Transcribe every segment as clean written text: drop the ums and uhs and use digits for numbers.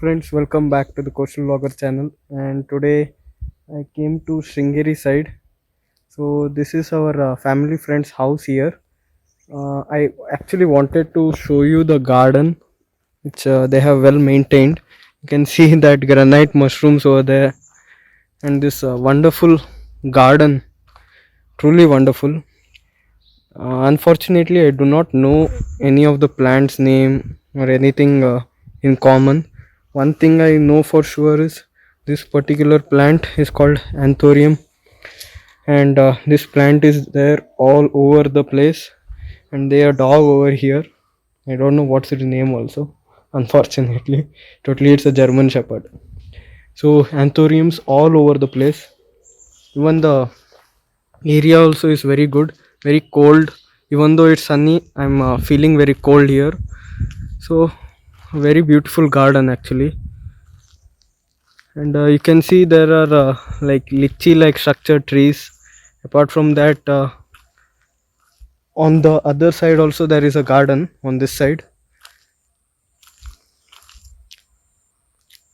Friends, welcome back to the Coastal Vlogger channel. And today I came to Sringeri side. So this is our family friend's house here. I actually wanted to show you the garden, which they have well maintained. You can see that granite mushrooms over there, and this wonderful garden, truly wonderful. Unfortunately, I do not know any of the plants' name or anything in common. One thing I know for sure is this particular plant is called Anthurium, and this plant is there all over the place. And their dog over here, I don't know what's its name also. Unfortunately, totally it's a German Shepherd. So Anthuriums all over the place. Even the area also is very good, very cold. Even though it's sunny, I'm feeling very cold here. So very beautiful garden actually. And you can see there are like lychee like structured trees. Apart from that, on the other side also there is a garden on this side.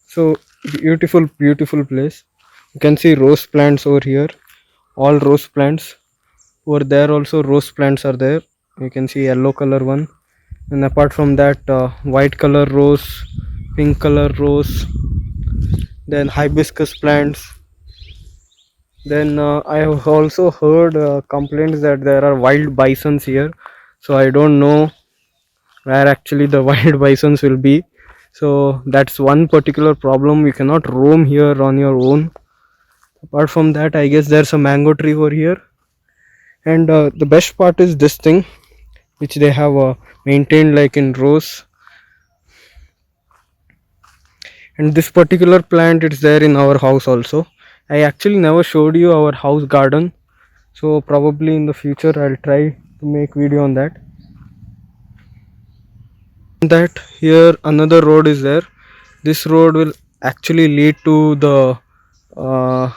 So beautiful place. You can see rose plants over here, all rose plants. Over there also rose plants are there. You can see yellow color one, and apart from that, white color rose, pink color rose, then hibiscus plants. Then I have also heard complaints that there are wild bisons here. So I don't know where actually the wild bisons will be. So that's one particular problem. You cannot roam here on your own. Apart from that, I guess there's a mango tree over here. And the best part is this thing, which they have maintained like in rows. And this particular plant, it's there in our house also. I actually never showed you our house garden, so probably in the future I'll try to make video on that. That here another road is there. This road will actually lead to the uh,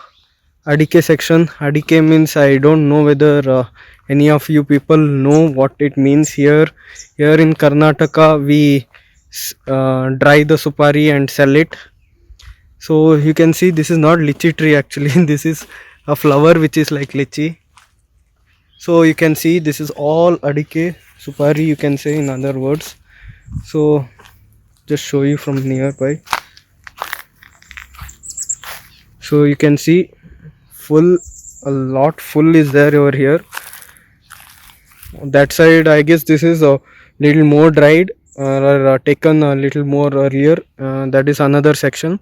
Adike section. Adike means, I don't know whether any of you people know what it means here. Here in Karnataka we dry the supari and sell it. So you can see this is not lychee tree actually. This is a flower which is like lychee. So you can see this is all Adike supari, you can say in other words. So just show you from nearby. So you can see full, a lot full is there over here. That side I guess this is a little more dried or taken a little more earlier. That is another section.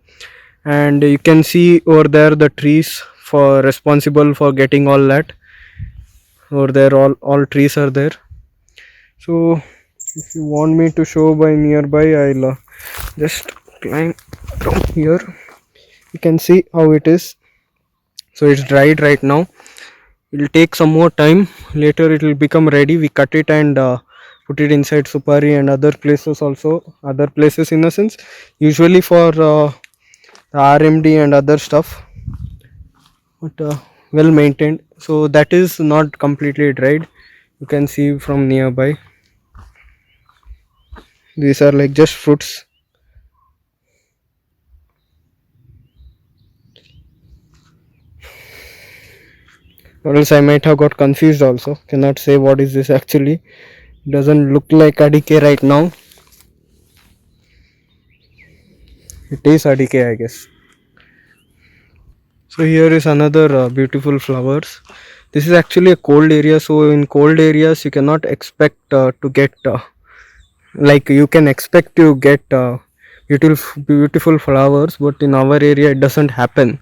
And you can see over there the trees for responsible for getting all that. Over there all trees are there. So if you want me to show by nearby, I'll just climb from here. You can see how it is. So it's dried right now. It will take some more time. Later it will become ready. We cut it and put it inside supari and other places also. Other places in a sense, usually for the RMD and other stuff. But well maintained. So that is not completely dried. You can see from nearby. These are like just fruits. Or else I might have got confused also. Cannot say what is this actually. Doesn't look like Adike right now. It is Adike, I guess. So here is another beautiful flowers. This is actually a cold area. So in cold areas you cannot expect to get like you can expect to get beautiful flowers, but in our area it doesn't happen.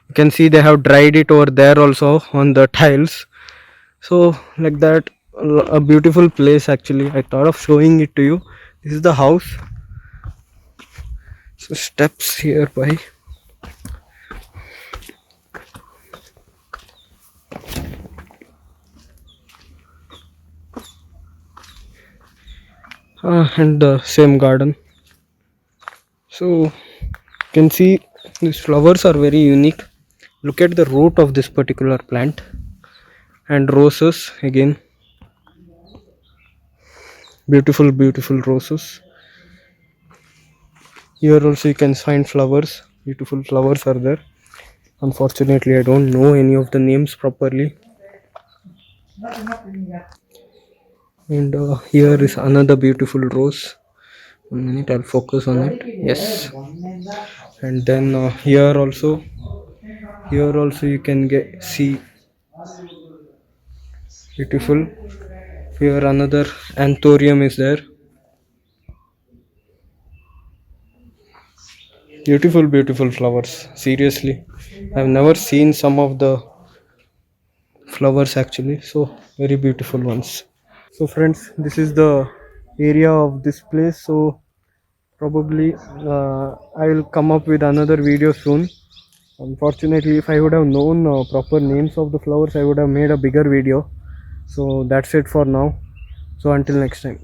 You can see they have dried it over there also on the tiles. So like that, a beautiful place actually. I thought of showing it to you. This is the house. So steps here by. And the same garden. So you can see these flowers are very unique. Look at the root of this particular plant. And roses again, beautiful roses. Here also you can find flowers. Beautiful flowers are there. Unfortunately, I don't know any of the names properly. And here is another beautiful rose. 1 minute, I'll focus on it. Yes. And then here also you can get see beautiful. Here another anthurium is there. Beautiful, beautiful flowers. Seriously, I've never seen some of the flowers actually. So very beautiful ones. So friends, this is the area of this place. So probably I will come up with another video soon. Unfortunately, if I would have known proper names of the flowers, I would have made a bigger video. So that's it for now. So until next time.